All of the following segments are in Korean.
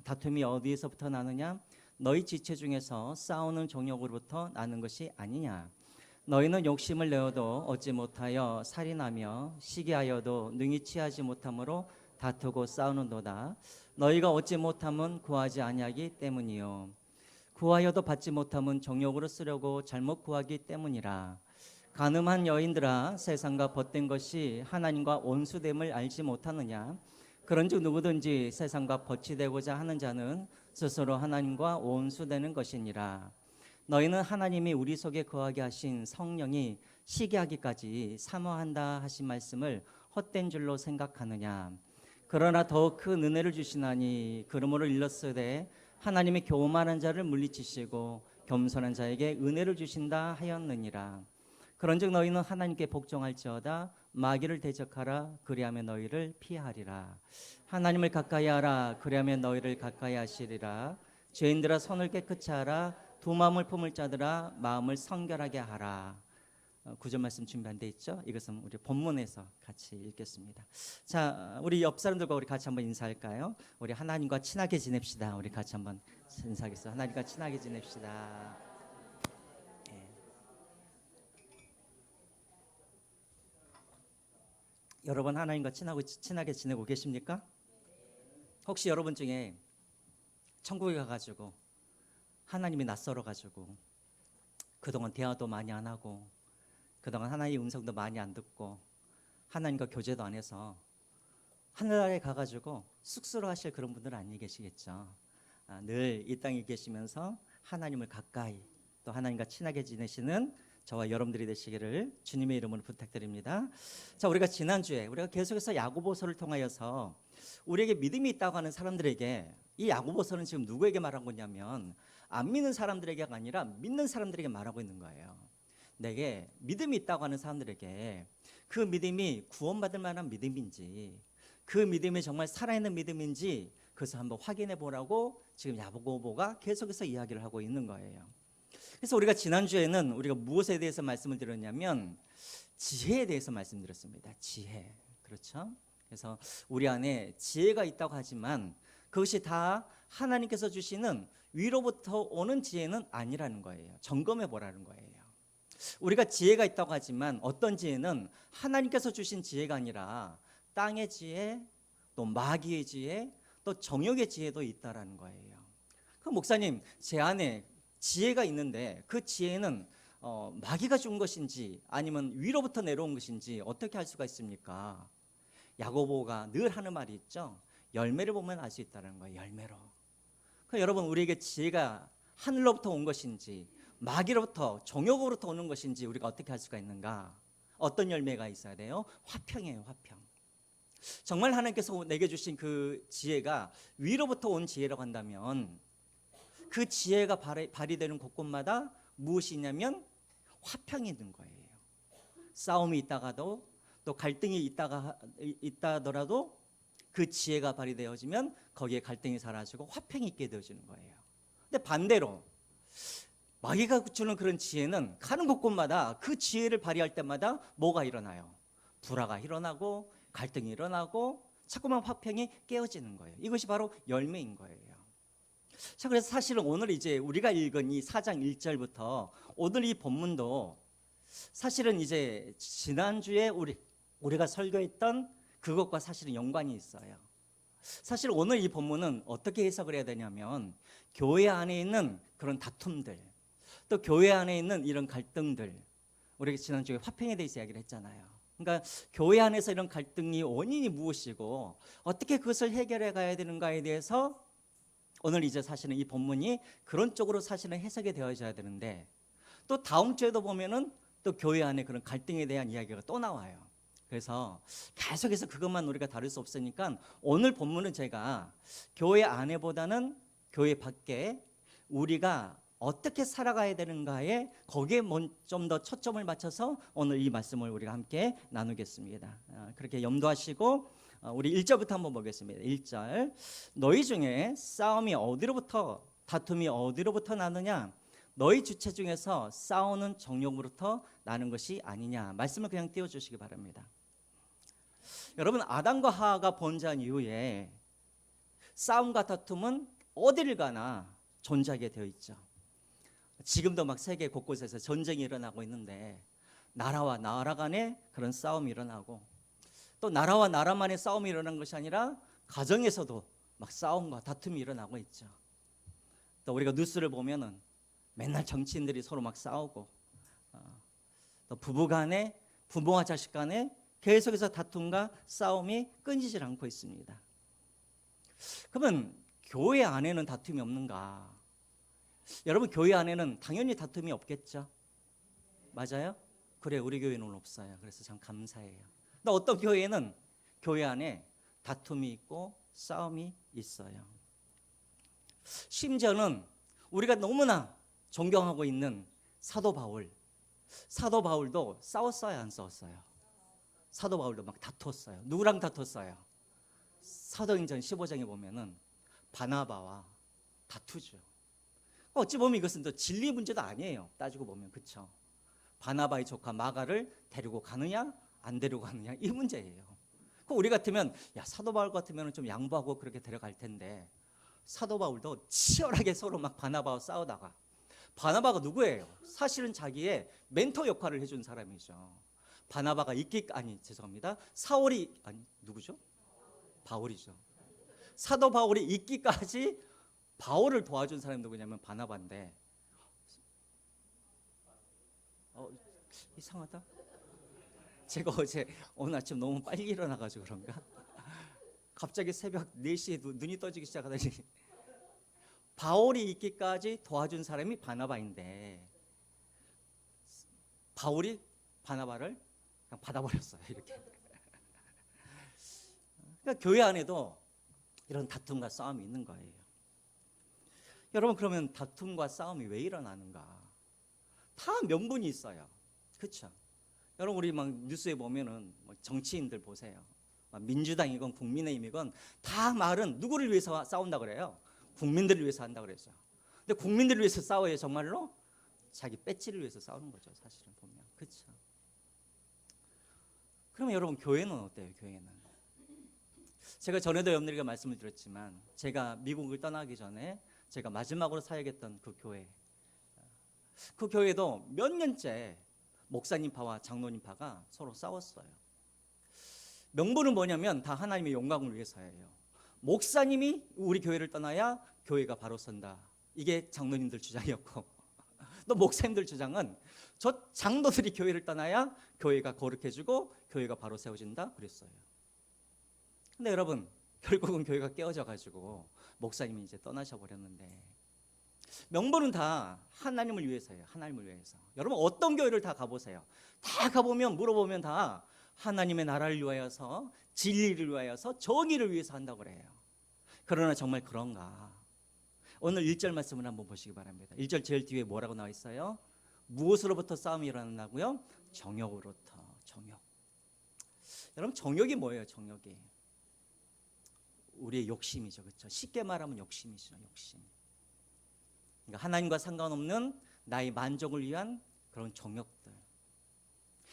다툼이 어디에서부터 나느냐? 너희 지체 중에서 싸우는 정욕으로부터 나는 것이 아니냐? 너희는 욕심을 내어도 얻지 못하여 살인하며 시기하여도 능히 취하지 못함으로 다투고 싸우는도다. 너희가 얻지 못함은 구하지 아니하기 때문이요 구하여도 받지 못함은 정욕으로 쓰려고 잘못 구하기 때문이라. 간음한 여인들아, 세상과 벗된 것이 하나님과 원수됨을 알지 못하느냐? 그런즉 누구든지 세상과 벗이되고자 하는 자는 스스로 하나님과 원수되는 것이니라. 너희는 하나님이 우리 속에 거하게 하신 성령이 시기하기까지 사모한다 하신 말씀을 헛된 줄로 생각하느냐? 그러나 더욱 큰 은혜를 주시나니 그러므로 일렀으되 하나님이 교만한 자를 물리치시고 겸손한 자에게 은혜를 주신다 하였느니라. 그런즉 너희는 하나님께 복종할지어다 마귀를 대적하라 그리하면 너희를 피하리라. 하나님을 가까이 하라 그리하면 너희를 가까이 하시리라. 죄인들아 손을 깨끗이 하라. 두 마음을 품을 자들아 마음을 성결하게 하라. 구절 말씀 준비한 데 있죠? 이것은 우리 본문에서 같이 읽겠습니다. 자, 우리 옆 사람들과 우리 같이 한번 인사할까요? 우리 하나님과 친하게 지냅시다. 우리 같이 한번 인사하겠습니다. 하나님과 친하게 지냅시다. 여러분 하나님과 친하게 지내고 계십니까? 혹시 여러분 중에 천국에 가가지고 하나님이 낯설어 가지고 그동안 대화도 많이 안 하고 그동안 하나님의 음성도 많이 안 듣고 하나님과 교제도 안 해서 하늘나라에 가가지고 쑥스러워하실 그런 분들은 아니 계시겠죠. 늘 이 땅에 계시면서 하나님을 가까이 또 하나님과 친하게 지내시는 저와 여러분들이 되시기를 주님의 이름으로 부탁드립니다. 자, 우리가 지난주에 우리가 계속해서 야고보서를 통하여서 우리에게 믿음이 있다고 하는 사람들에게 이 야고보서는 지금 누구에게 말한 거냐면 안 믿는 사람들에게가 아니라 믿는 사람들에게 말하고 있는 거예요. 내게 믿음이 있다고 하는 사람들에게 그 믿음이 구원받을 만한 믿음인지 그 믿음이 정말 살아있는 믿음인지 그것을 한번 확인해 보라고 지금 야고보가 계속해서 이야기를 하고 있는 거예요. 그래서 우리가 지난주에는 우리가 무엇에 대해서 말씀을 드렸냐면 지혜에 대해서 말씀드렸습니다. 지혜. 그렇죠? 그래서 우리 안에 지혜가 있다고 하지만 그것이 다 하나님께서 주시는 위로부터 오는 지혜는 아니라는 거예요. 점검해 보라는 거예요. 우리가 지혜가 있다고 하지만 어떤 지혜는 하나님께서 주신 지혜가 아니라 땅의 지혜, 또 마귀의 지혜, 또 정욕의 지혜도 있다라는 거예요. 그 목사님, 제 안에 지혜가 있는데 그 지혜는 마귀가 준 것인지 아니면 위로부터 내려온 것인지 어떻게 알 수가 있습니까? 야고보가 늘 하는 말이 있죠. 열매를 보면 알 수 있다는 거예요. 열매로. 그러니까 여러분 우리에게 지혜가 하늘로부터 온 것인지 마귀로부터 정욕으로부터 오는 것인지 우리가 어떻게 할 수가 있는가? 어떤 열매가 있어야 돼요? 화평이에요. 화평. 정말 하나님께서 내게 주신 그 지혜가 위로부터 온 지혜라고 한다면 그 지혜가 발휘되는 곳곳마다 무엇이 있냐면 화평이 있는 거예요. 싸움이 있다가도 또 갈등이 있다더라도 그 지혜가 발휘되어지면 거기에 갈등이 사라지고 화평이 있게 되어지는 거예요. 근데 반대로 마귀가 주는 그런 지혜는 가는 곳곳마다 그 지혜를 발휘할 때마다 뭐가 일어나요? 불화가 일어나고 갈등이 일어나고 자꾸만 화평이 깨어지는 거예요. 이것이 바로 열매인 거예요. 자, 그래서 사실은 오늘 이제 우리가 읽은 이 4장 1절부터 오늘 이 본문도 사실은 이제 지난주에 우리가 설교했던 그것과 사실은 연관이 있어요. 사실 오늘 이 본문은 어떻게 해석을 해야 되냐면 교회 안에 있는 그런 다툼들 또 교회 안에 있는 이런 갈등들 우리가 지난주에 화평에 대해서 이야기를 했잖아요. 그러니까 교회 안에서 이런 갈등이 원인이 무엇이고 어떻게 그것을 해결해 가야 되는가에 대해서 오늘 이제 사실은 이 본문이 그런 쪽으로 사실은 해석이 되어져야 되는데 또 다음 주에도 보면은 또 교회 안에 그런 갈등에 대한 이야기가 또 나와요. 그래서 계속해서 그것만 우리가 다룰 수 없으니까 오늘 본문은 제가 교회 안에보다는 교회 밖에 우리가 어떻게 살아가야 되는가에 거기에 좀 더 초점을 맞춰서 오늘 이 말씀을 우리가 함께 나누겠습니다. 그렇게 염두하시고 우리 1절부터 한번 보겠습니다. 1절 너희 중에 다툼이 어디로부터 나느냐 너희 주체 중에서 싸우는 정욕으로부터 나는 것이 아니냐 말씀을 그냥 띄워주시기 바랍니다. 여러분, 아담과 하와가 번제한 이후에 싸움과 다툼은 어디를 가나 존재하게 되어 있죠. 지금도 막 세계 곳곳에서 전쟁이 일어나고 있는데 나라와 나라 간에 그런 싸움이 일어나고, 또 나라와 나라만의 싸움이 일어난 것이 아니라 가정에서도 막 싸움과 다툼이 일어나고 있죠. 또 우리가 뉴스를 보면은 맨날 정치인들이 서로 막 싸우고, 또 부부 간에, 부모와 자식 간에 계속해서 다툼과 싸움이 끊이질 않고 있습니다. 그러면 교회 안에는 다툼이 없는가? 여러분, 교회 안에는 당연히 다툼이 없겠죠? 맞아요? 그래, 우리 교회는 없어요. 그래서 참 감사해요. 근데 어떤 교회는 교회 안에 다툼이 있고 싸움이 있어요. 심지어는 우리가 너무나 존경하고 있는 사도 바울, 사도 바울도 싸웠어요, 안 싸웠어요? 사도 바울도 막 다퉜어요. 누구랑 다퉜어요? 사도행전 15장에 보면은 바나바와 다투죠. 어찌 보면 이것은 또 진리 문제도 아니에요, 따지고 보면. 그렇죠? 바나바의 조카 마가를 데리고 가느냐 안 데리고 가느냐, 이 문제예요. 우리 같으면, 야, 사도 바울 같으면 좀 양보하고 그렇게 데려갈 텐데, 사도 바울도 치열하게 서로 막 바나바와 싸우다가, 바나바가 누구예요? 사실은 자기의 멘토 역할을 해준 사람이죠. 바나바가 사울이, 아니 누구죠? 바울이죠. 사도 바울이 있기까지 바울을 도와준 사람이 누구냐면 바나바인데, 이상하다. 제가 어제 오늘 아침 너무 빨리 일어나가지고 그런가? 갑자기 새벽 4시에 눈이 떠지기 시작하더니, 바울이 있기까지 도와준 사람이 바나바인데 바울이 바나바를 그냥 받아버렸어요, 이렇게. 그러니까 교회 안에도 이런 다툼과 싸움이 있는 거예요. 여러분, 그러면 다툼과 싸움이 왜 일어나는가? 다 명분이 있어요. 그렇죠? 여러분, 우리 막 뉴스에 보면은 정치인들 보세요. 민주당이건 국민의힘이건 다 말은 누구를 위해서 싸운다 그래요? 국민들을 위해서 한다 그랬어요. 근데 국민들을 위해서 싸워요, 정말로? 자기 배지를 위해서 싸우는 거죠, 사실은 보면. 그렇죠? 그러면 여러분, 교회는 어때요? 교회는 제가 전에도 여러분들에게 말씀을 드렸지만, 제가 미국을 떠나기 전에 제가 마지막으로 사역했던 그 교회도 몇 년째 목사님파와 장로님파가 서로 싸웠어요. 명분은 뭐냐면 다 하나님의 영광을 위해서예요. 목사님이 우리 교회를 떠나야 교회가 바로 선다, 이게 장로님들 주장이었고, 또 목사님들 주장은 저 장로들이 교회를 떠나야 교회가 거룩해지고 교회가 바로 세워진다 그랬어요. 근데 여러분, 결국은 교회가 깨어져 가지고 목사님이 이제 떠나셔 버렸는데, 명분은 다 하나님을 위해서예요. 하나님을 위해서. 여러분, 어떤 교회를 다 가보세요. 다 가보면, 물어보면 다 하나님의 나라를 위하여서, 진리를 위하여서, 정의를 위해서 한다고 그래요. 그러나 정말 그런가? 오늘 1절 말씀을 한번 보시기 바랍니다. 1절 제일 뒤에 뭐라고 나와 있어요? 무엇으로부터 싸움이 일어나냐고요? 정욕으로부터. 정욕. 여러분, 정욕이 뭐예요? 정욕이 우리의 욕심이죠. 그렇죠? 쉽게 말하면 욕심이죠. 욕심. 그러니까 하나님과 상관없는 나의 만족을 위한 그런 정욕들.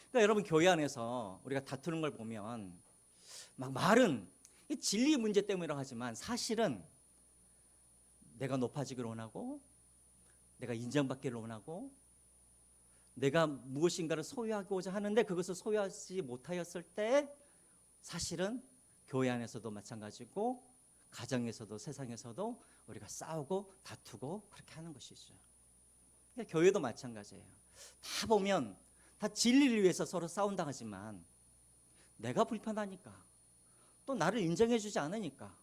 그러니까 여러분, 교회 안에서 우리가 다투는 걸 보면 막 말은 진리 문제 때문이라고 하지만, 사실은 내가 높아지기를 원하고, 내가 인정받기를 원하고, 내가 무엇인가를 소유하고자 하는데 그것을 소유하지 못하였을 때, 사실은 교회 안에서도 마찬가지고 가정에서도 세상에서도 우리가 싸우고 다투고 그렇게 하는 것이죠. 그러니까 교회도 마찬가지예요. 다 보면 다 진리를 위해서 서로 싸운다 하지만, 내가 불편하니까, 또 나를 인정해주지 않으니까,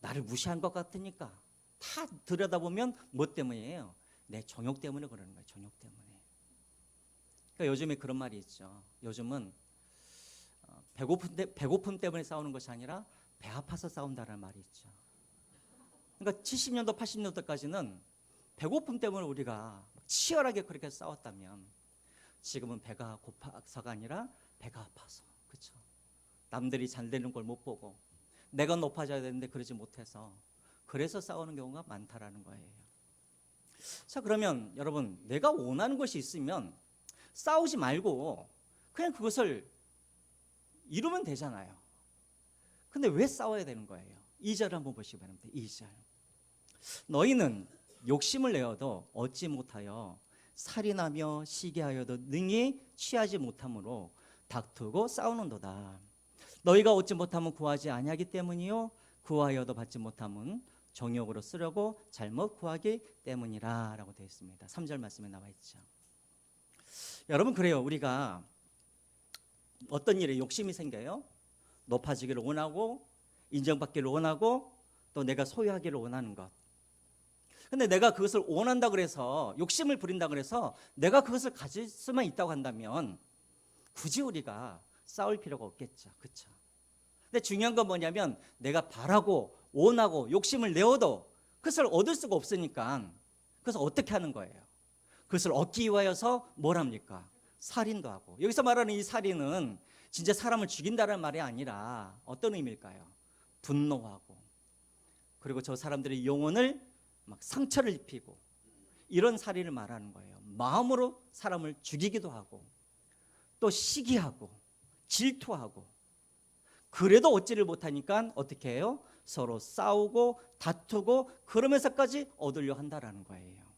나를 무시한 것 같으니까, 다 들여다보면 뭐 때문이에요? 내 정욕 때문에 그러는 거예요. 정욕 때문에. 그러니까 요즘에 그런 말이 있죠. 요즘은 배고픔 때문에 싸우는 것이 아니라 배 아파서 싸운다는 말이 있죠. 그러니까 70년도 80년도까지는 배고픔 때문에 우리가 치열하게 그렇게 싸웠다면, 지금은 배가 고파서가 아니라 배가 아파서. 그렇죠? 남들이 잘 되는 걸 못 보고 내가 높아져야 되는데 그러지 못해서, 그래서 싸우는 경우가 많다라는 거예요. 자, 그러면 여러분, 내가 원하는 것이 있으면 싸우지 말고 그냥 그것을 이루면 되잖아요. 근데 왜 싸워야 되는 거예요? 2절 한번 보시기 바랍니다. 2절. 너희는 욕심을 내어도 얻지 못하여 살인하며 시기하여도 능히 취하지 못함으로 다투고 싸우는도다. 너희가 얻지 못하면 구하지 아니하기 때문이요 구하여도 받지 못함은 정욕으로 쓰려고 잘못 구하기 때문이라 라고 되어 있습니다. 3절 말씀에 나와 있죠. 여러분, 그래요. 우리가 어떤 일에 욕심이 생겨요? 높아지기를 원하고 인정받기를 원하고 또 내가 소유하기를 원하는 것. 근데 내가 그것을 원한다 그래서 욕심을 부린다 그래서 내가 그것을 가질 수만 있다고 한다면 굳이 우리가 싸울 필요가 없겠죠. 그렇죠? 근데 중요한 건 뭐냐면 내가 바라고 원하고 욕심을 내어도 그것을 얻을 수가 없으니까 그래서 어떻게 하는 거예요? 그것을 얻기 위하여서 뭘 합니까? 살인도 하고. 여기서 말하는 이 살인은 진짜 사람을 죽인다는 말이 아니라 어떤 의미일까요? 분노하고 그리고 저 사람들의 영혼을 막 상처를 입히고 이런 살인을 말하는 거예요. 마음으로 사람을 죽이기도 하고 또 시기하고 질투하고 그래도 얻지를 못하니까 어떻게 해요? 서로 싸우고 다투고 그러면서까지 얻으려 한다라는 거예요.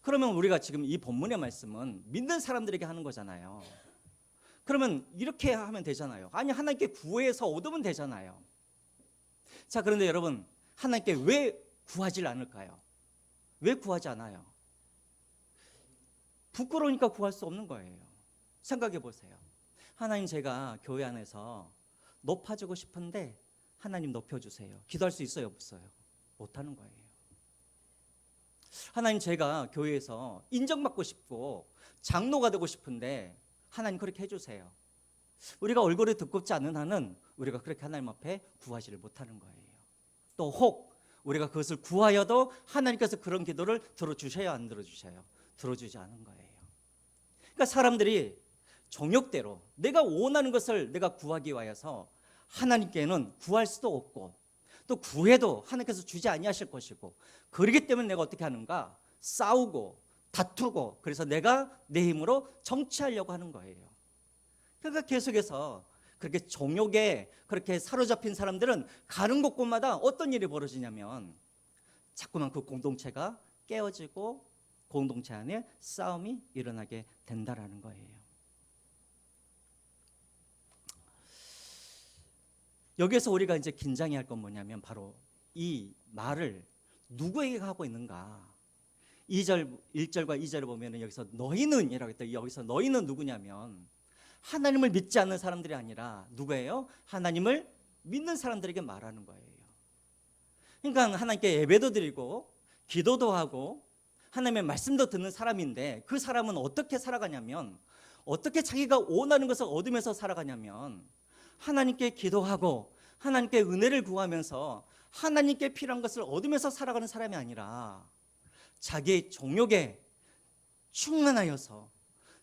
그러면 우리가 지금 이 본문의 말씀은 믿는 사람들에게 하는 거잖아요. 그러면 이렇게 하면 되잖아요. 아니, 하나님께 구해서 얻으면 되잖아요. 자, 그런데 여러분, 하나님께 왜 구하질 않을까요? 왜 구하지 않아요? 부끄러우니까 구할 수 없는 거예요. 생각해 보세요. 하나님, 제가 교회 안에서 높아지고 싶은데 하나님 높여주세요. 기도할 수 있어요, 없어요? 못하는 거예요. 하나님, 제가 교회에서 인정받고 싶고 장로가 되고 싶은데 하나님 그렇게 해주세요. 우리가 얼굴이 두껍지 않는 한은 우리가 그렇게 하나님 앞에 구하지를 못하는 거예요. 또 혹 우리가 그것을 구하여도 하나님께서 그런 기도를 들어주셔야 안 들어주셔요? 들어주지 않은 거예요. 그러니까 사람들이 정욕대로 내가 원하는 것을 내가 구하기 위하여서 하나님께는 구할 수도 없고 또 구해도 하나님께서 주지 아니하실 것이고 그렇기 때문에 내가 어떻게 하는가? 싸우고 다투고 그래서 내가 내 힘으로 정치하려고 하는 거예요. 그러니까 계속해서 그렇게 정욕에 그렇게 사로잡힌 사람들은 가는 곳곳마다 어떤 일이 벌어지냐면 자꾸만 그 공동체가 깨어지고 공동체 안에 싸움이 일어나게 된다라는 거예요. 여기에서 우리가 이제 긴장해야 할 건 뭐냐면 바로 이 말을 누구에게 하고 있는가. 1절과 2절을 보면 여기서 너희는 이라고 했다. 여기서 너희는 누구냐면 하나님을 믿지 않는 사람들이 아니라 누구예요? 하나님을 믿는 사람들에게 말하는 거예요. 그러니까 하나님께 예배도 드리고 기도도 하고 하나님의 말씀도 듣는 사람인데 그 사람은 어떻게 살아가냐면 어떻게 자기가 원하는 것을 얻으면서 살아가냐면 하나님께 기도하고 하나님께 은혜를 구하면서 하나님께 필요한 것을 얻으면서 살아가는 사람이 아니라 자기의 정욕에 충만하여서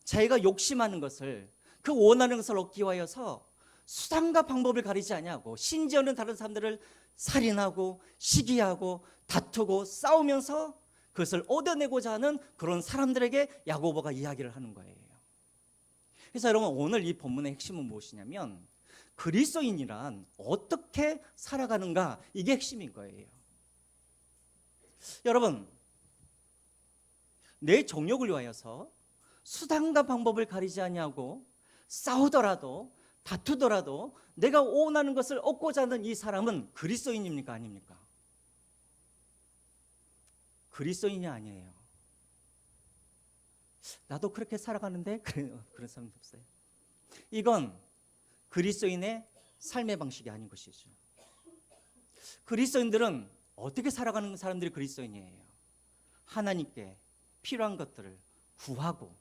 자기가 욕심하는 것을 그 원하는 것을 얻기 위하여서 수단과 방법을 가리지 아니하고 심지어는 다른 사람들을 살인하고 시기하고 다투고 싸우면서 그것을 얻어내고자 하는 그런 사람들에게 야고보가 이야기를 하는 거예요. 그래서 여러분, 오늘 이 본문의 핵심은 무엇이냐면 그리스도인이란 어떻게 살아가는가, 이게 핵심인 거예요. 여러분, 내 정욕을 위하여서 수단과 방법을 가리지 아니하고 싸우더라도 다투더라도 내가 원하는 것을 얻고자 하는 이 사람은 그리스도인입니까? 아닙니까? 그리스도인이 아니에요. 나도 그렇게 살아가는데 그런 사람도 없어요. 이건 그리스도인의 삶의 방식이 아닌 것이죠. 그리스도인들은 어떻게 살아가는 사람들이 그리스도인이에요? 하나님께 필요한 것들을 구하고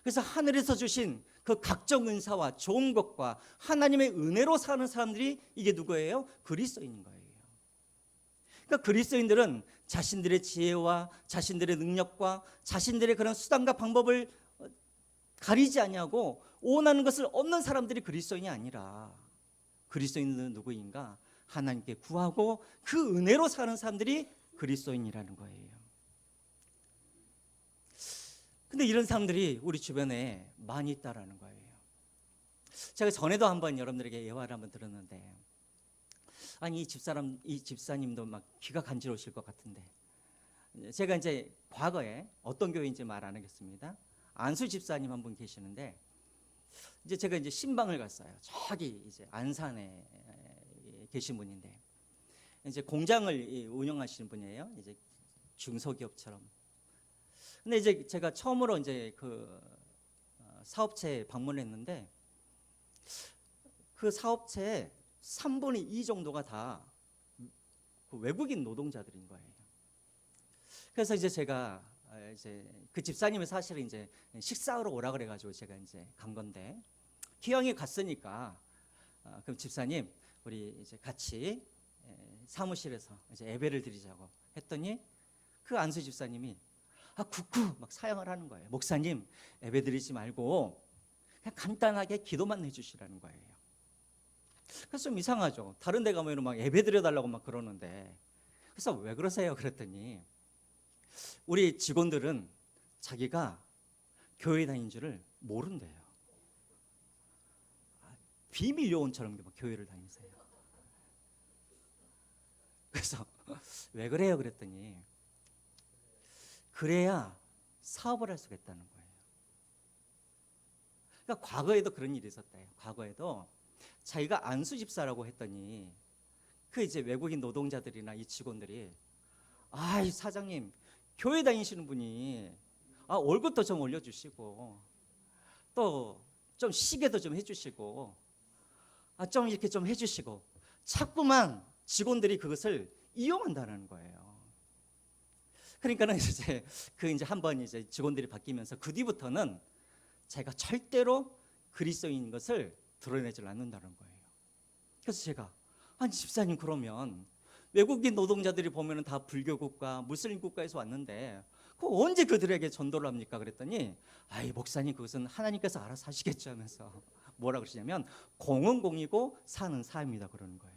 그래서 하늘에서 주신 그 각종 은사와 좋은 것과 하나님의 은혜로 사는 사람들이 이게 누구예요? 그리스도인인 거예요. 그러니까 그리스도인들은 자신들의 지혜와 자신들의 능력과 자신들의 그런 수단과 방법을 가리지 아니하고 원하는 것을 얻는 사람들이 그리스도인이 아니라 그리스도인은 누구인가? 하나님께 구하고 그 은혜로 사는 사람들이 그리스도인이라는 거예요. 근데 이런 사람들이 우리 주변에 많이 있다라는 거예요. 제가 전에도 한번 여러분들에게 예화를 한번 들었는데, 아니 이 집사님도 막 귀가 간지러우실 것 같은데, 제가 이제 과거에 어떤 교회인지 말 안 하겠습니다. 안수 집사님 한 분 계시는데, 이제 제가 이제 신방을 갔어요. 저기 이제 안산에 계신 분인데, 이제 공장을 운영하시는 분이에요. 이제 중소기업처럼. 근데 이제 제가 처음으로 이제 그 사업체에 방문했는데, 그 사업체의 3분의 2 정도가 다 그 외국인 노동자들인 거예요. 그래서 이제 제가 이제 그 집사님이 사실은 이제 식사하러 오라 그래가지고 제가 이제 간 건데, 기왕에 갔으니까 그럼 집사님 우리 이제 같이 사무실에서 이제 예배를 드리자고 했더니, 그 안수 집사님이 국구 막 사양을 하는 거예요. 목사님 예배 드리지 말고 그냥 간단하게 기도만 해주시라는 거예요. 그래서 좀 이상하죠. 다른 데 가면 막 예배 드려달라고 막 그러는데, 그래서 왜 그러세요? 그랬더니 우리 직원들은 자기가 교회 다닌 줄을 모른대요. 비밀 요원처럼 막 교회를 다니세요. 그래서 왜 그래요? 그랬더니 그래야 사업을 할 수가 있다는 거예요. 그러니까 과거에도 그런 일이 있었대요. 과거에도 자기가 안수 집사라고 했더니 그 이제 외국인 노동자들이나 이 직원들이, 이 사장님 교회 다니시는 분이 월급도 좀 올려주시고 또 좀 시계도 좀 해주시고 좀 이렇게 좀 해주시고, 자꾸만 직원들이 그것을 이용한다는 거예요. 그러니까는 이제 이제 한번 이제 직원들이 바뀌면서 그 뒤부터는 제가 절대로 그리스도인인 것을 드러내질 않는다는 거예요. 그래서 제가, 아니 집사님 그러면 외국인 노동자들이 보면은 다 불교 국가, 무슬림 국가에서 왔는데 그 언제 그들에게 전도를 합니까? 그랬더니 목사님 그것은 하나님께서 알아서 하시겠죠 하면서 뭐라 그러시냐면, 공은 공이고 사는 사입니다 그러는 거예요.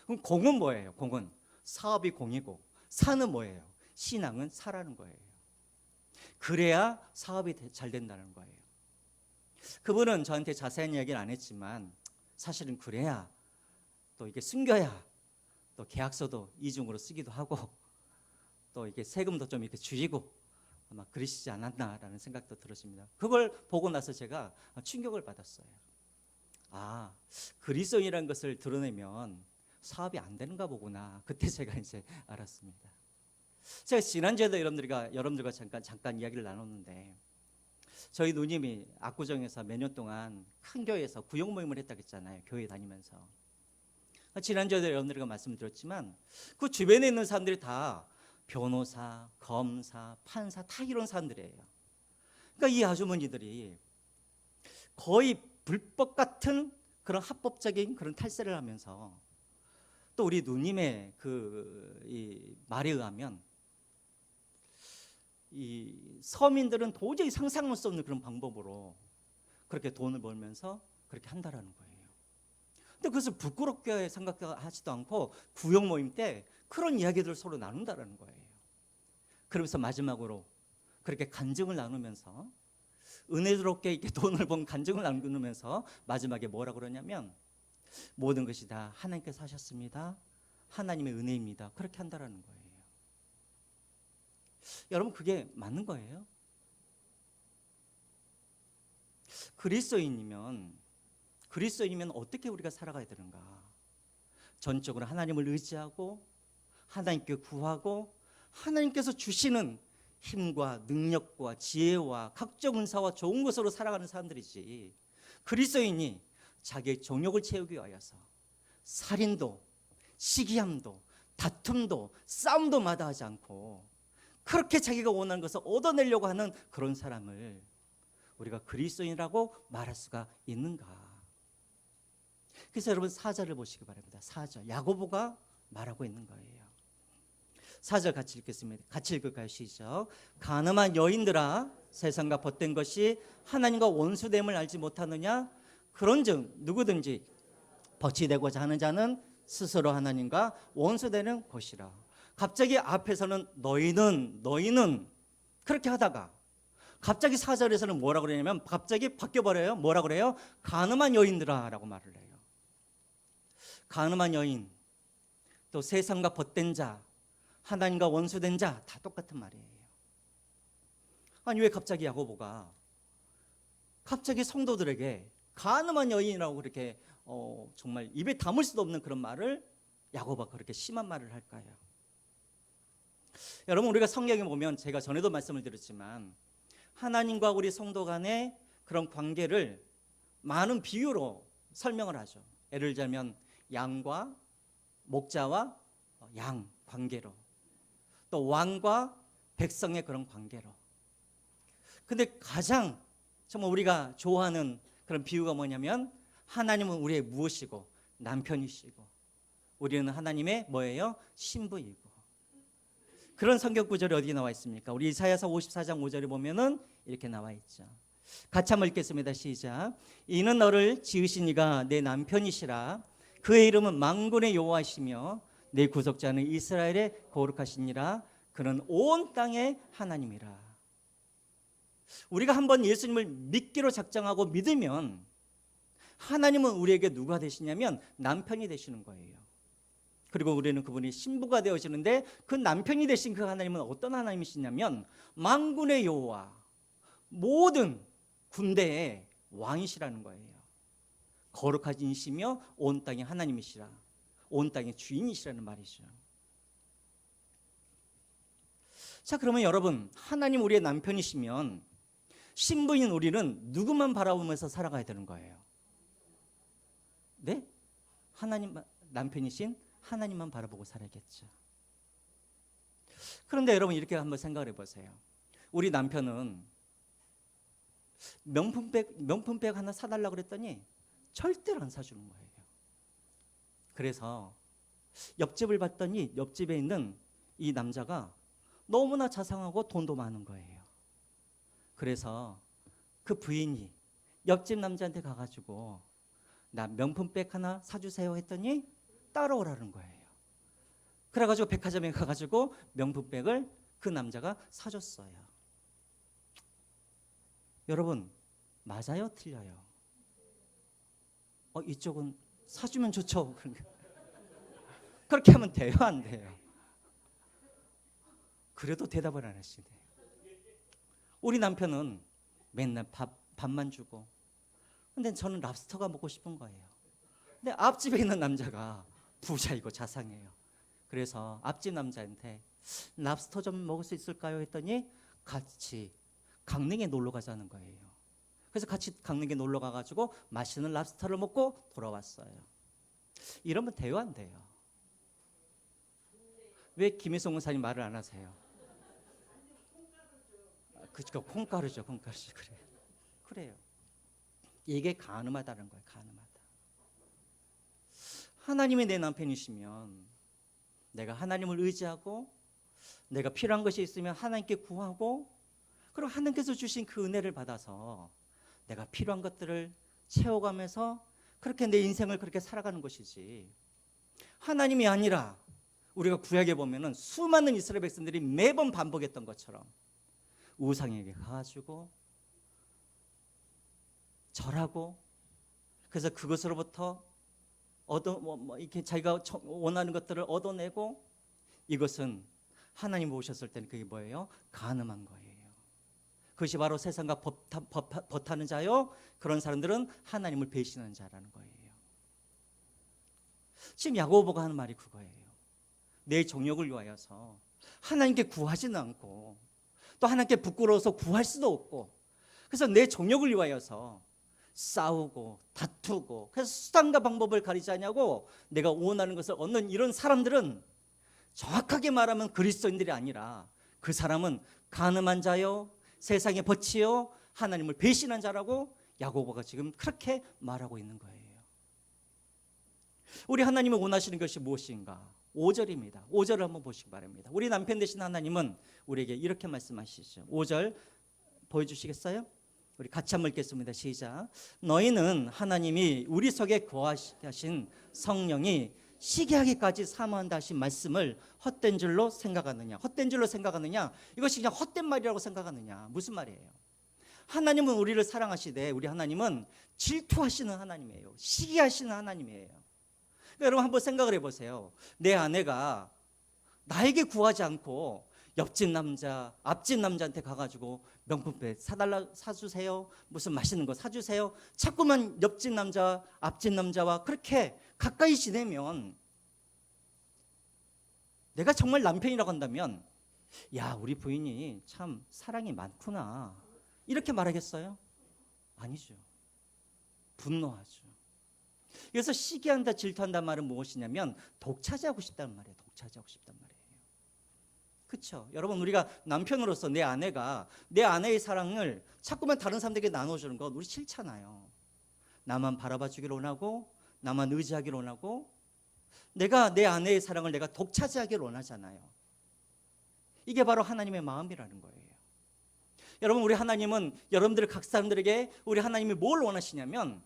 그럼 공은 뭐예요? 공은 사업이 공이고, 사는 뭐예요? 신앙은 사라는 거예요. 그래야 사업이 잘 된다는 거예요. 그분은 저한테 자세한 이야기는 안 했지만 사실은 그래야 또 이게 숨겨야 또 계약서도 이중으로 쓰기도 하고 또 이게 세금도 좀 이렇게 줄이고 아마 그러시지 않았나라는 생각도 들었습니다. 그걸 보고 나서 제가 충격을 받았어요. 그리스도인이라는 것을 드러내면 사업이 안 되는가 보구나. 그때 제가 이제 알았습니다. 제가 지난주에도 여러분들과 잠깐 이야기를 나눴는데, 저희 누님이 압구정에서 몇 년 동안 큰 교회에서 구역 모임을 했다고 했잖아요. 교회 다니면서. 지난주에도 여러분들과 말씀드렸지만 그 주변에 있는 사람들이 다 변호사, 검사, 판사 다 이런 사람들이에요. 그러니까 이 아주머니들이 거의 불법 같은 그런 합법적인 그런 탈세를 하면서, 또 우리 누님의 이 말에 의하면 이 서민들은 도저히 상상할 수 없는 그런 방법으로 그렇게 돈을 벌면서 그렇게 한다라는 거예요. 근데 그것을 부끄럽게 생각하지도 않고 구역 모임 때 그런 이야기들을 서로 나눈다라는 거예요. 그러면서 마지막으로 그렇게 간증을 나누면서, 은혜스럽게 이렇게 돈을 번 간증을 나누면서 마지막에 뭐라 그러냐면, 모든 것이 다 하나님께서 하셨습니다. 하나님의 은혜입니다. 그렇게 한다라는 거예요. 여러분 그게 맞는 거예요? 그리스도인이면 어떻게 우리가 살아가야 되는가? 전적으로 하나님을 의지하고 하나님께 구하고 하나님께서 주시는 힘과 능력과 지혜와 각종 은사와 좋은 것으로 살아가는 사람들이지, 그리스도인이 자기의 정욕을 채우기 위하여서 살인도, 시기함도, 다툼도, 싸움도 마다하지 않고 그렇게 자기가 원하는 것을 얻어내려고 하는 그런 사람을 우리가 그리스도인이라고 말할 수가 있는가? 그래서 여러분 4절을 보시기 바랍니다. 4절, 야고보가 말하고 있는 거예요. 4절 같이 읽겠습니다. 같이 읽을까요? 시작. 간음한 여인들아, 세상과 벗된 것이 하나님과 원수됨을 알지 못하느냐? 그런즉 누구든지 벗이 되고자 하는 자는 스스로 하나님과 원수되는 것이라. 갑자기 앞에서는 너희는 그렇게 하다가 갑자기 4절에서는 뭐라고 그러냐면 갑자기 바뀌어버려요. 뭐라고 그래요? 간음한 여인들아 라고 말을 해요. 간음한 여인, 또 세상과 벗된 자, 하나님과 원수된 자, 다 똑같은 말이에요. 아니 왜 갑자기 야고보가 갑자기 성도들에게 간음한 여인이라고 그렇게 정말 입에 담을 수도 없는 그런 말을 야고보가 그렇게 심한 말을 할까요? 여러분, 우리가 성경에 보면 제가 전에도 말씀을 드렸지만 하나님과 우리 성도 간의 그런 관계를 많은 비유로 설명을 하죠. 예를 들면 양과 목자와 양 관계로, 또 왕과 백성의 그런 관계로. 근데 가장 정말 우리가 좋아하는 그런 비유가 뭐냐면 하나님은 우리의 무엇이고 남편이시고 우리는 하나님의 뭐예요? 신부이고. 그런 성경 구절이 어디 나와 있습니까? 우리 이사야서 54장 5절에 보면은 이렇게 나와 있죠. 같이 한번 읽겠습니다. 시작. 이는 너를 지으신 이가 내 남편이시라. 그의 이름은 만군의 여호와시며 내 구속자는 이스라엘의 거룩하시니라. 그는 온 땅의 하나님이라. 우리가 한번 예수님을 믿기로 작정하고 믿으면 하나님은 우리에게 누가 되시냐면 남편이 되시는 거예요. 그리고 우리는 그분이 신부가 되어지는데 그 남편이 되신 그 하나님은 어떤 하나님이시냐면 만군의 여호와, 모든 군대의 왕이시라는 거예요. 거룩하시며 온 땅의 하나님이시라, 온 땅의 주인이시라는 말이죠. 자, 그러면 여러분, 하나님 우리의 남편이시면 신부인 우리는 누구만 바라보면서 살아가야 되는 거예요? 네? 하나님, 남편이신 하나님만 바라보고 살아야겠죠. 그런데 여러분, 이렇게 한번 생각을 해보세요. 우리 남편은 명품백 하나 사달라고 그랬더니 절대로 안 사주는 거예요. 그래서 옆집을 봤더니 옆집에 있는 이 남자가 너무나 자상하고 돈도 많은 거예요. 그래서 그 부인이 옆집 남자한테 가가지고 나 명품백 하나 사주세요 했더니 따라오라는 거예요. 그래가지고 백화점에 가가지고 명품백을 그 남자가 사줬어요. 여러분, 맞아요? 틀려요? 이쪽은 사주면 좋죠. 그렇게 하면 돼요? 안 돼요? 그래도 대답을 안 하시네. 우리 남편은 맨날 밥만 주고, 근데 저는 랍스터가 먹고 싶은 거예요. 근데 앞집에 있는 남자가 부자이고 자상해요. 그래서 앞집 남자한테 랍스터 좀 먹을 수 있을까요? 했더니 같이 강릉에 놀러 가자는 거예요. 그래서 같이 강릉에 놀러 가가지고 맛있는 랍스터를 먹고 돌아왔어요. 이러면 돼요, 안 돼요? 왜 김혜성 원사님 말을 안 하세요? 그쵸, 콩가루죠, 콩가루죠. 그래요. 이게 간음하다는 거예요, 간음하다. 하나님이 내 남편이시면 내가 하나님을 의지하고 내가 필요한 것이 있으면 하나님께 구하고, 그리고 하나님께서 주신 그 은혜를 받아서 내가 필요한 것들을 채워가면서 그렇게 내 인생을 그렇게 살아가는 것이지, 하나님이 아니라 우리가 구약에 보면은 수많은 이스라엘 백성들이 매번 반복했던 것처럼 우상에게 가가지고 절하고, 그래서 그것으로부터 이렇게 자기가 원하는 것들을 얻어내고, 이것은 하나님 오셨을 때는 그게 뭐예요? 간음한 거예요. 그것이 바로 세상과 법하는 자요, 그런 사람들은 하나님을 배신하는 자라는 거예요. 지금 야고보가 하는 말이 그거예요. 내 정욕을 위하여서 하나님께 구하지는 않고, 또 하나님께 부끄러워서 구할 수도 없고, 그래서 내 정욕을 위하여서 싸우고 다투고, 그래서 수단과 방법을 가리지 않냐고 내가 원하는 것을 얻는 이런 사람들은 정확하게 말하면 그리스도인들이 아니라 그 사람은 간음한 자요, 세상에 벗치요, 하나님을 배신한 자라고 야고보가 지금 그렇게 말하고 있는 거예요. 우리 하나님이 원하시는 것이 무엇인가? 5절입니다. 5절을 한번 보시기 바랍니다. 우리 남편 되신 하나님은 우리에게 이렇게 말씀하시죠. 5절 보여주시겠어요? 우리 같이 한번 읽겠습니다. 시작. 너희는 하나님이 우리 속에 거하신 성령이 시기하기까지 사모한다 하신 말씀을 헛된 줄로 생각하느냐? 헛된 줄로 생각하느냐? 이것이 그냥 헛된 말이라고 생각하느냐? 무슨 말이에요? 하나님은 우리를 사랑하시되 우리 하나님은 질투하시는 하나님이에요. 시기하시는 하나님이에요. 그러니까 여러분 한번 생각을 해보세요. 내 아내가 나에게 구하지 않고 옆집 남자, 앞집 남자한테 가가지고 명품백 사주세요. 무슨 맛있는 거 사주세요. 자꾸만 옆집 남자, 앞집 남자와 그렇게 가까이 지내면 내가 정말 남편이라고 한다면 야, 우리 부인이 참 사랑이 많구나 이렇게 말하겠어요? 아니죠. 분노하죠. 그래서 시기한다, 질투한다 말은 무엇이냐면 독차지하고 싶다는 말이에요. 독차지하고 싶단 말이에요. 그렇죠? 여러분, 우리가 남편으로서 내 아내가 내 아내의 사랑을 자꾸만 다른 사람들에게 나눠주는 건 우리 싫잖아요. 나만 바라봐 주기를 원하고 나만 의지하기를 원하고 내가 내 아내의 사랑을 내가 독차지하기를 원하잖아요. 이게 바로 하나님의 마음이라는 거예요. 여러분, 우리 하나님은 여러분들 각 사람들에게 우리 하나님이 뭘 원하시냐면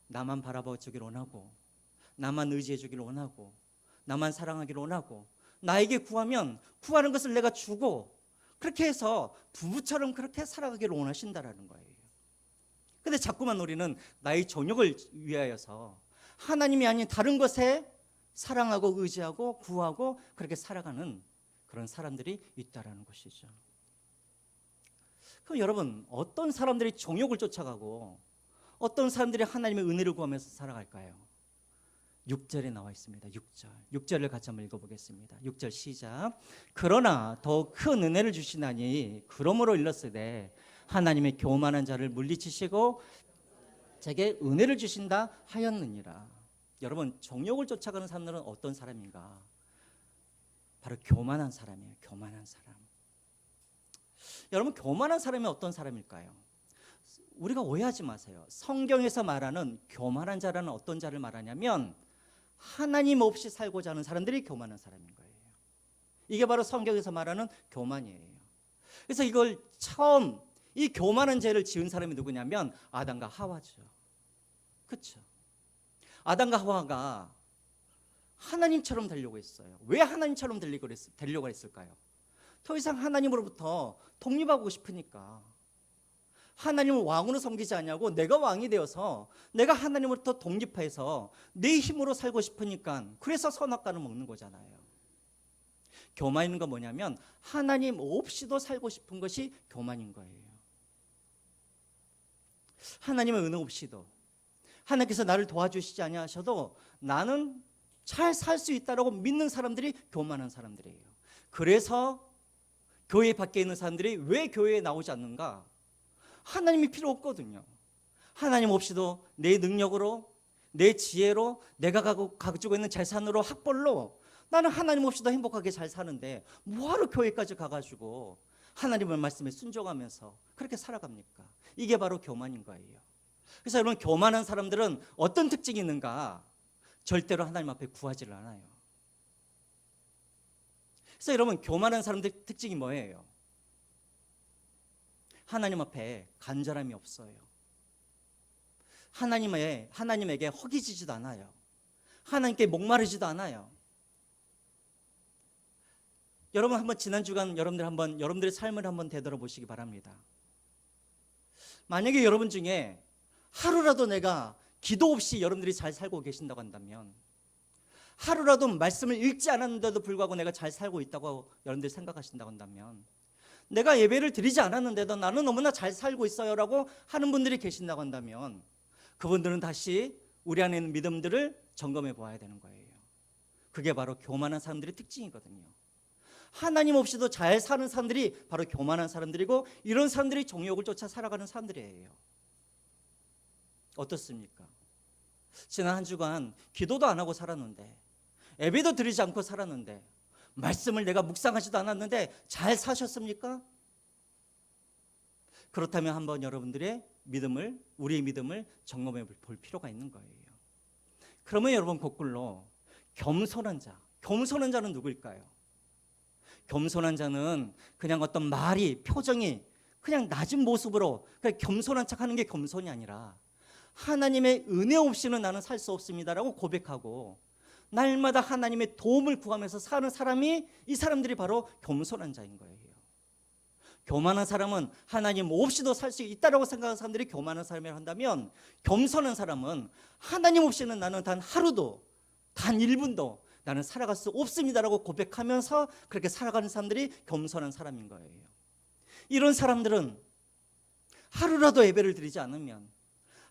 나만 바라봐 주기를 원하고 나만 의지해 주기를 원하고 나만 사랑하기를 원하고 나에게 구하면 구하는 것을 내가 주고 그렇게 해서 부부처럼 그렇게 살아가기를 원하신다라는 거예요. 근데 자꾸만 우리는 나의 정욕을 위하여서 하나님이 아닌 다른 것에 사랑하고 의지하고 구하고 그렇게 살아가는 그런 사람들이 있다라는 것이죠. 그럼 여러분, 어떤 사람들이 정욕을 쫓아가고 어떤 사람들이 하나님의 은혜를 구하면서 살아갈까요? 6절에 나와 있습니다. 6절을 같이 한번 읽어보겠습니다. 6절 시작. 그러나 더 큰 은혜를 주시나니 그러므로 일렀으되 하나님의 교만한 자를 물리치시고 제게 은혜를 주신다 하였느니라. 여러분, 정욕을 쫓아가는 사람들은 어떤 사람인가? 바로 교만한 사람이에요. 교만한 사람. 여러분, 교만한 사람이 어떤 사람일까요? 우리가 오해하지 마세요. 성경에서 말하는 교만한 자라는 어떤 자를 말하냐면 하나님 없이 살고자 하는 사람들이 교만한 사람인 거예요. 이게 바로 성경에서 말하는 교만이에요. 그래서 이걸 처음 이 교만한 죄를 지은 사람이 누구냐면 아담과 하와죠. 그렇죠? 아담과 하와가 하나님처럼 되려고 했어요. 왜 하나님처럼 되려고 했을까요? 더 이상 하나님으로부터 독립하고 싶으니까. 하나님을 왕으로 섬기지 않냐고 내가 왕이 되어서 내가 하나님으로부터 독립해서 내 힘으로 살고 싶으니까 그래서 선악과를 먹는 거잖아요. 교만 있는 건 뭐냐면 하나님 없이도 살고 싶은 것이 교만인 거예요. 하나님의 은혜 없이도 하나님께서 나를 도와주시지 아니하셔도 나는 잘 살 수 있다라고 믿는 사람들이 교만한 사람들이에요. 그래서 교회 밖에 있는 사람들이 왜 교회에 나오지 않는가? 하나님이 필요 없거든요. 하나님 없이도 내 능력으로 내 지혜로 내가 가지고 있는 재산으로 학벌로 나는 하나님 없이도 행복하게 잘 사는데 뭐하러 교회까지 가가지고 하나님의 말씀에 순종하면서 그렇게 살아갑니까? 이게 바로 교만인 거예요. 그래서 여러분, 교만한 사람들은 어떤 특징이 있는가? 절대로 하나님 앞에 구하지를 않아요. 그래서 여러분, 교만한 사람들 특징이 뭐예요? 하나님 앞에 간절함이 없어요. 하나님에게 허기지지도 않아요. 하나님께 목마르지도 않아요. 여러분, 한번 지난 주간 여러분들의 삶을 한번 되돌아보시기 바랍니다. 만약에 여러분 중에 하루라도 내가 기도 없이 여러분들이 잘 살고 계신다고 한다면, 하루라도 말씀을 읽지 않았는데도 불구하고 내가 잘 살고 있다고 여러분들이 생각하신다고 한다면, 내가 예배를 드리지 않았는데도 나는 너무나 잘 살고 있어요라고 하는 분들이 계신다고 한다면, 그분들은 다시 우리 안에 있는 믿음들을 점검해 보아야 되는 거예요. 그게 바로 교만한 사람들의 특징이거든요. 하나님 없이도 잘 사는 사람들이 바로 교만한 사람들이고, 이런 사람들이 정욕을 쫓아 살아가는 사람들이에요. 어떻습니까? 지난 한 주간 기도도 안 하고 살았는데, 예배도 드리지 않고 살았는데, 말씀을 내가 묵상하지도 않았는데 잘 사셨습니까? 그렇다면 한번 여러분들의 믿음을, 우리의 믿음을 점검해 볼 필요가 있는 거예요. 그러면 여러분, 거꾸로 겸손한 자는 누구일까요? 겸손한 자는 그냥 어떤 말이, 표정이 그냥 낮은 모습으로 그냥 겸손한 척하는 게 겸손이 아니라, 하나님의 은혜 없이는 나는 살 수 없습니다라고 고백하고 날마다 하나님의 도움을 구하면서 사는 사람이, 이 사람들이 바로 겸손한 자인 거예요. 교만한 사람은 하나님 없이도 살 수 있다라고 생각하는 사람들이 교만한 사람이라 한다면, 겸손한 사람은 하나님 없이는 나는 단 하루도, 단 1분도 나는 살아갈 수 없습니다라고 고백하면서 그렇게 살아가는 사람들이 겸손한 사람인 거예요. 이런 사람들은 하루라도 예배를 드리지 않으면,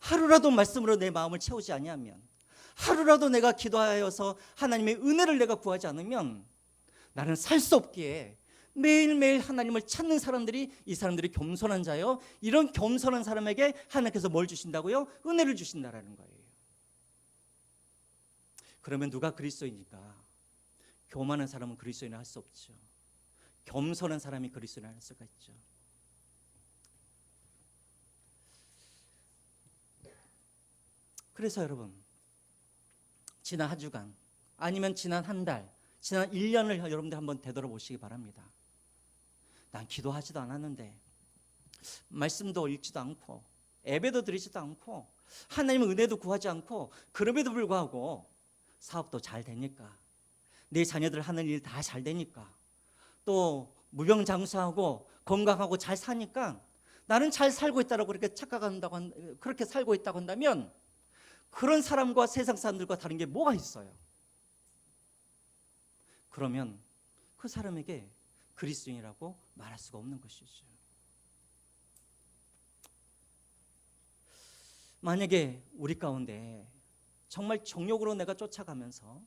하루라도 말씀으로 내 마음을 채우지 아니하면, 하루라도 내가 기도하여서 하나님의 은혜를 내가 구하지 않으면 나는 살 수 없기에 매일매일 하나님을 찾는 사람들이, 이 사람들이 겸손한 자요, 이런 겸손한 사람에게 하나님께서 뭘 주신다고요? 은혜를 주신다라는 거예요. 그러면 누가 그리스도인일까? 교만한 사람은 그리스도인을 할 수 없죠. 겸손한 사람이 그리스도인을 할 수가 있죠. 그래서 여러분, 지난 한 주간, 아니면 지난 한 달, 지난 1년을 여러분들 한번 되돌아보시기 바랍니다. 난 기도하지도 않았는데, 말씀도 읽지도 않고, 예배도 드리지도 않고, 하나님의 은혜도 구하지 않고, 그럼에도 불구하고 사업도 잘 되니까, 내 자녀들 하는 일 다 잘 되니까, 또 무병장수하고 건강하고 잘 사니까 나는 잘 살고 있다고 그렇게 착각한다고, 그렇게 살고 있다고 한다면, 그런 사람과 세상 사람들과 다른 게 뭐가 있어요? 그러면 그 사람에게 그리스도인이라고 말할 수가 없는 것이죠. 만약에 우리 가운데 정말 정욕으로 내가 쫓아가면서,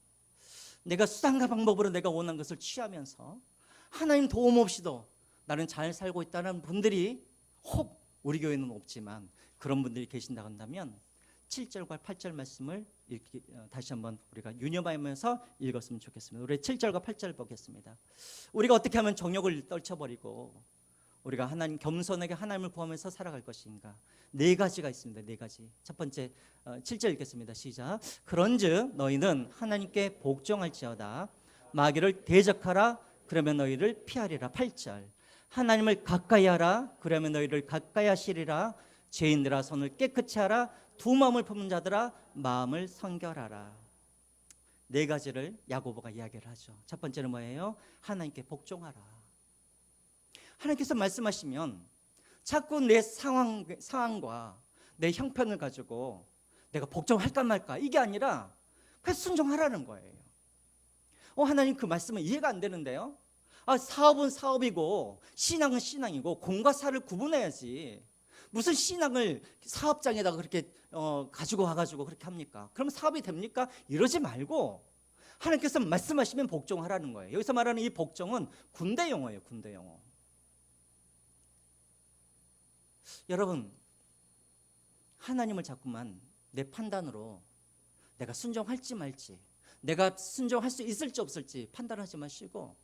내가 수단과 방법으로 내가 원하는 것을 취하면서 하나님 도움 없이도 나는 잘 살고 있다는 분들이 혹 우리 교회는 없지만 그런 분들이 계신다고 한다면 7절과 8절 말씀을 다시 한번 우리가 유념하면서 읽었으면 좋겠습니다. 우리 7절과 8절 보겠습니다. 우리가 어떻게 하면 정욕을 떨쳐버리고 우리가 하나님, 겸손하게 하나님을 구하면서 살아갈 것인가? 4가지가 있습니다. 4가지. 첫 번째 7절 읽겠습니다. 시작. 그런즉 너희는 하나님께 복종할지어다. 마귀를 대적하라. 그러면 너희를 피하리라. 8절. 하나님을 가까이 하라. 그러면 너희를 가까이 하시리라. 죄인들아 손을 깨끗이 하라. 두 마음을 품은 자들아 마음을 성결하라. 4가지를 야고보가 이야기를 하죠. 첫 번째는 뭐예요? 하나님께 복종하라. 하나님께서 말씀하시면 자꾸 내 상황과 내 형편을 가지고 내가 복종할까 말까, 이게 아니라 그냥 순종하라는 거예요. 하나님, 그 말씀은 이해가 안 되는데요. 사업은 사업이고 신앙은 신앙이고 공과 사를 구분해야지. 무슨 신앙을 사업장에다가 그렇게 가지고 와가지고 그렇게 합니까? 그럼 사업이 됩니까? 이러지 말고 하나님께서 말씀하시면 복종하라는 거예요. 여기서 말하는 이 복종은 군대 용어예요. 군대 용어. 여러분, 하나님을 자꾸만 내 판단으로 내가 순종할지 말지, 내가 순종할 수 있을지 없을지 판단하지 마시고,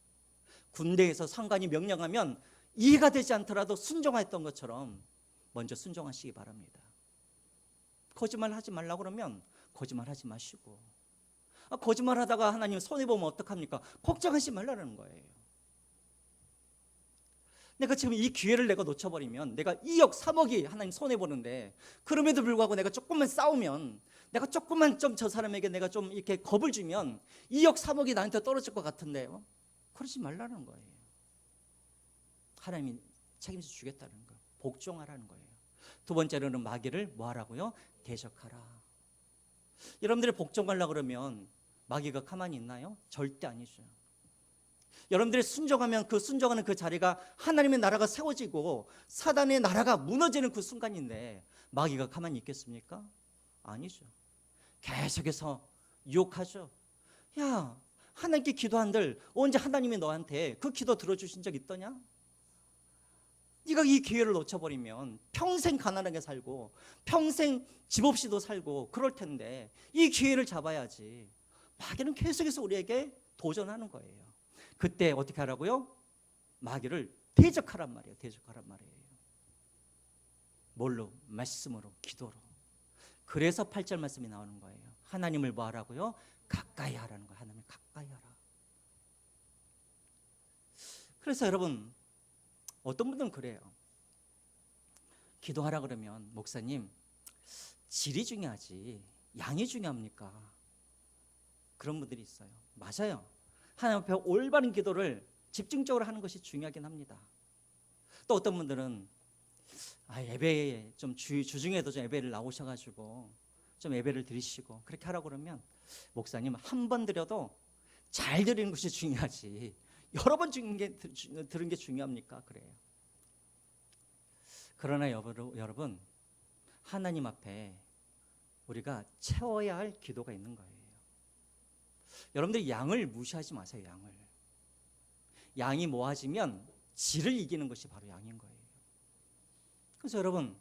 군대에서 상관이 명령하면 이해가 되지 않더라도 순종했던 것처럼 먼저 순종하시기 바랍니다. 거짓말 하지 말라고 그러면 거짓말 하지 마시고, 거짓말하다가 하나님 손해보면 어떡합니까? 걱정하지 말라는 거예요. 내가 지금 이 기회를 내가 놓쳐버리면 내가 2억 3억이 하나님 손해보는데, 그럼에도 불구하고 내가 조금만 싸우면, 내가 조금만 좀 저 사람에게 내가 좀 이렇게 겁을 주면 2억 3억이 나한테 떨어질 것 같은데요. 그러지 말라는 거예요. 하나님이 책임져 주겠다는 거, 복종하라는 거예요. 두 번째로는 마귀를 뭐 하라고요? 대적하라. 여러분들이 복종하려고 그러면 마귀가 가만히 있나요? 절대 아니죠. 여러분들이 순종하면 그 순종하는 그 자리가 하나님의 나라가 세워지고 사단의 나라가 무너지는 그 순간인데, 마귀가 가만히 있겠습니까? 아니죠. 계속해서 유혹하죠. 야, 하나님께 기도한들 언제 하나님이 너한테 그 기도 들어주신 적 있더냐? 네가 이 기회를 놓쳐버리면 평생 가난하게 살고 평생 집 없이도 살고 그럴 텐데 이 기회를 잡아야지. 마귀는 계속해서 우리에게 도전하는 거예요. 그때 어떻게 하라고요? 마귀를 대적하란 말이에요. 대적하란 말이에요. 뭘로? 말씀으로, 기도로. 그래서 8절 말씀이 나오는 거예요. 하나님을 뭐 하라고요? 가까이 하라는 거예요. 하나님을 가까이 하라. 그래서 여러분, 어떤 분들은 그래요. 기도하라 그러면 목사님, 질이 중요하지 양이 중요합니까? 그런 분들이 있어요. 맞아요. 하나님 앞에 올바른 기도를 집중적으로 하는 것이 중요하긴 합니다. 또 어떤 분들은 예배에 좀 주중에도 좀 예배를 나오셔가지고 좀 예배를 드리시고 그렇게 하라고 그러면 목사님 한 번 드려도 잘 드리는 것이 중요하지 여러 번 들은 게 중요합니까? 그래요. 그러나 여러분 하나님 앞에 우리가 채워야 할 기도가 있는 거예요. 여러분들이 양을 무시하지 마세요. 양이 모아지면 질을 이기는 것이 바로 양인 거예요. 그래서 여러분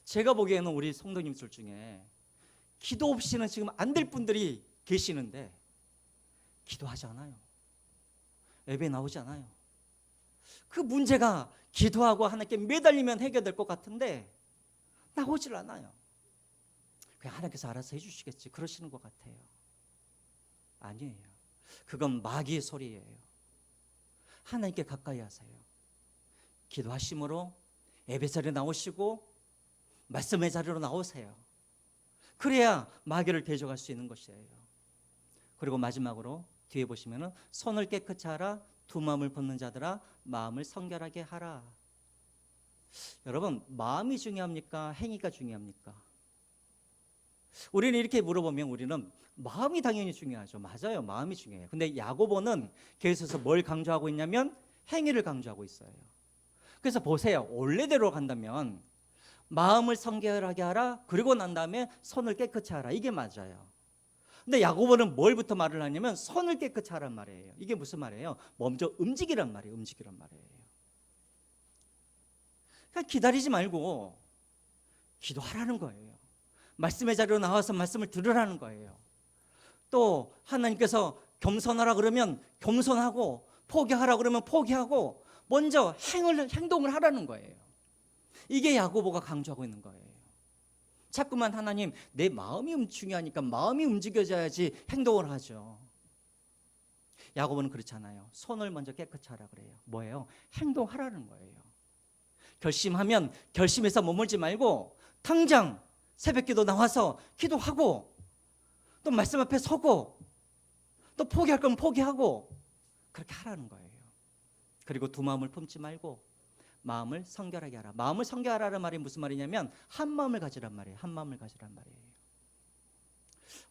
제가 보기에는 우리 성도님들 중에 기도 없이는 지금 안 될 분들이 계시는데 기도하지 않아요. 예배 나오지 않아요. 그 문제가 기도하고 하나님께 매달리면 해결될 것 같은데 나오질 않아요. 그냥 하나님께서 알아서 해주시겠지 그러시는 것 같아요. 아니에요. 그건 마귀의 소리예요. 하나님께 가까이 하세요. 기도하심으로 예배 자리에 나오시고 말씀의 자리로 나오세요. 그래야 마귀를 대적할 수 있는 것이에요. 그리고 마지막으로 뒤에 보시면은 손을 깨끗이 하라 두 마음을 벗는 자들아 마음을 성결하게 하라. 여러분 마음이 중요합니까? 행위가 중요합니까? 우리는 이렇게 물어보면 우리는 마음이 당연히 중요하죠. 맞아요. 마음이 중요해요. 근데 야고보는 계속해서 뭘 강조하고 있냐면 행위를 강조하고 있어요. 그래서 보세요. 원래대로 간다면 마음을 성결하게 하라 그리고 난 다음에 손을 깨끗이 하라 이게 맞아요. 근데 야고보는 뭘부터 말을 하냐면 손을 깨끗이 하란 말이에요. 이게 무슨 말이에요? 먼저 움직이란 말이에요. 그러니까 기다리지 말고 기도하라는 거예요. 말씀의 자리로 나와서 말씀을 들으라는 거예요. 또 하나님께서 겸손하라 그러면 겸손하고 포기하라 그러면 포기하고 먼저 행동을 하라는 거예요. 이게 야고보가 강조하고 있는 거예요. 자꾸만 하나님 내 마음이 중요하니까 마음이 움직여져야지 행동을 하죠. 야고보는 그렇잖아요. 손을 먼저 깨끗이 하라 그래요. 뭐예요? 행동하라는 거예요. 결심하면 결심해서 머물지 말고 당장 새벽기도 나와서 기도하고 또 말씀 앞에 서고 또 포기할 건 포기하고 그렇게 하라는 거예요. 그리고 두 마음을 품지 말고 마음을 성결하게 하라. 마음을 성결하라는 말이 무슨 말이냐면 한 마음을 가지란 말이에요. 한 마음을 가지란 말이에요.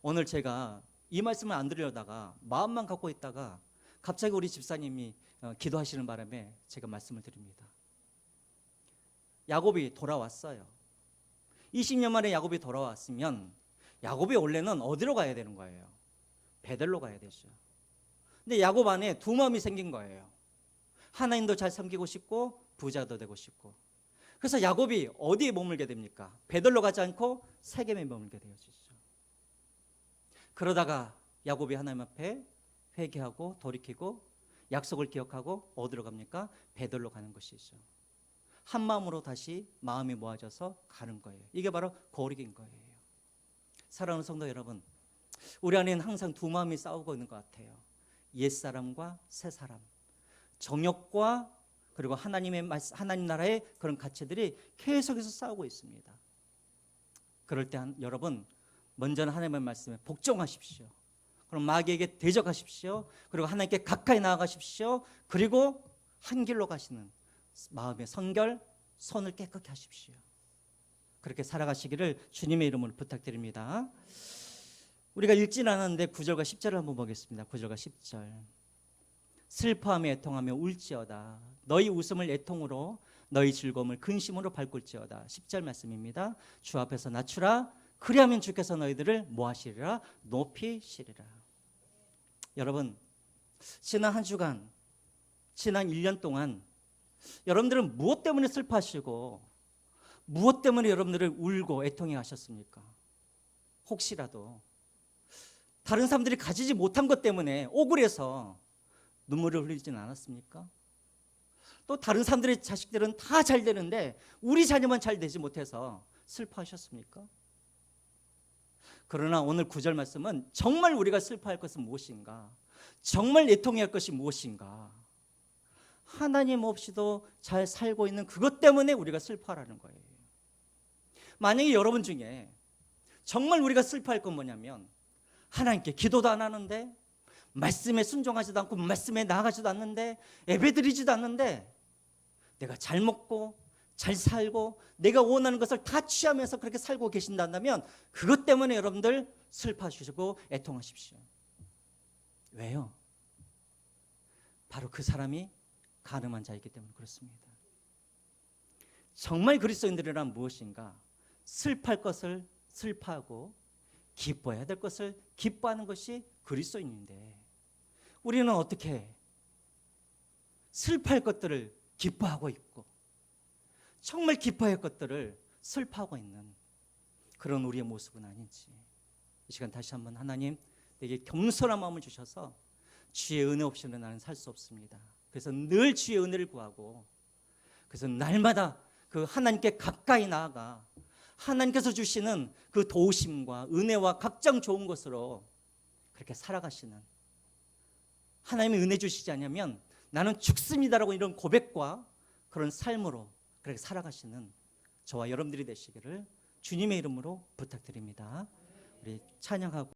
오늘 제가 이 말씀을 안 드리려다가 마음만 갖고 있다가 갑자기 우리 집사님이 기도하시는 바람에 제가 말씀을 드립니다. 야곱이 돌아왔어요. 20년 만에 야곱이 돌아왔으면 야곱이 원래는 어디로 가야 되는 거예요? 베델로 가야 되죠. 근데 야곱 안에 두 마음이 생긴 거예요. 하나님도 잘 섬기고 싶고 부자도 되고 싶고. 그래서 야곱이 어디에 머물게 됩니까? 베델로 가지 않고 세겜에 머물게 되어지죠. 그러다가 야곱이 하나님 앞에 회개하고 돌이키고 약속을 기억하고 어디로 갑니까? 베델로 가는 것이죠. 한 마음으로 다시 마음이 모아져서 가는 거예요. 이게 바로 거룩인 거예요. 사랑하는 성도 여러분, 우리 안에는 항상 두 마음이 싸우고 있는 것 같아요. 옛사람과 새사람, 정욕과 그리고 하나님 나라의 그런 가치들이 계속해서 싸우고 있습니다. 그럴 때 여러분 먼저는 하나님의 말씀에 복종하십시오. 그럼 마귀에게 대적하십시오. 그리고 하나님께 가까이 나아가십시오. 그리고 한 길로 가시는 마음의 성결, 손을 깨끗게 하십시오. 그렇게 살아가시기를 주님의 이름으로 부탁드립니다. 우리가 읽지는 않았는데 9절과 10절을 한번 보겠습니다. 9절과 10절. 슬퍼하며 애통하며 울지어다. 너희 웃음을 애통으로 너희 즐거움을 근심으로 바꿀지어다. 10절 말씀입니다. 주 앞에서 낮추라. 그리하면 주께서 너희들을 뭐하시리라? 높이시리라. 여러분, 지난 한 주간, 지난 1년 동안 여러분들은 무엇 때문에 슬퍼하시고 무엇 때문에 여러분들을 울고 애통해 하셨습니까? 혹시라도 다른 사람들이 가지지 못한 것 때문에 억울해서 눈물을 흘리지는 않았습니까? 또 다른 사람들의 자식들은 다 잘 되는데 우리 자녀만 잘 되지 못해서 슬퍼하셨습니까? 그러나 오늘 9절 말씀은 정말 우리가 슬퍼할 것은 무엇인가? 정말 애통해야 할 것이 무엇인가? 하나님 없이도 잘 살고 있는 그것 때문에 우리가 슬퍼하라는 거예요. 만약에 여러분 중에 정말 우리가 슬퍼할 건 뭐냐면 하나님께 기도도 안 하는데 말씀에 순종하지도 않고 말씀에 나아가지도 않는데 예배드리지도 않는데 내가 잘 먹고 잘 살고 내가 원하는 것을 다 취하면서 그렇게 살고 계신다면 그것 때문에 여러분들 슬퍼하시고 애통하십시오. 왜요? 바로 그 사람이 가늠한 자이기 때문에 그렇습니다. 정말 그리스도인들이란 무엇인가? 슬퍼할 것을 슬퍼하고 기뻐해야 될 것을 기뻐하는 것이 그리스도인인데 우리는 어떻게 해? 슬퍼할 것들을 기뻐하고 있고 정말 기뻐할 것들을 슬퍼하고 있는 그런 우리의 모습은 아닌지 이 시간 다시 한번 하나님 내게 겸손한 마음을 주셔서 주의 은혜 없이는 나는 살 수 없습니다. 그래서 늘 주의 은혜를 구하고 그래서 날마다 그 하나님께 가까이 나아가 하나님께서 주시는 그 도우심과 은혜와 각종 좋은 것으로 그렇게 살아가시는 하나님이 은혜 주시지 않으면 나는 죽습니다라고 이런 고백과 그런 삶으로 그렇게 살아가시는 저와 여러분들이 되시기를 주님의 이름으로 부탁드립니다. 우리 찬양하고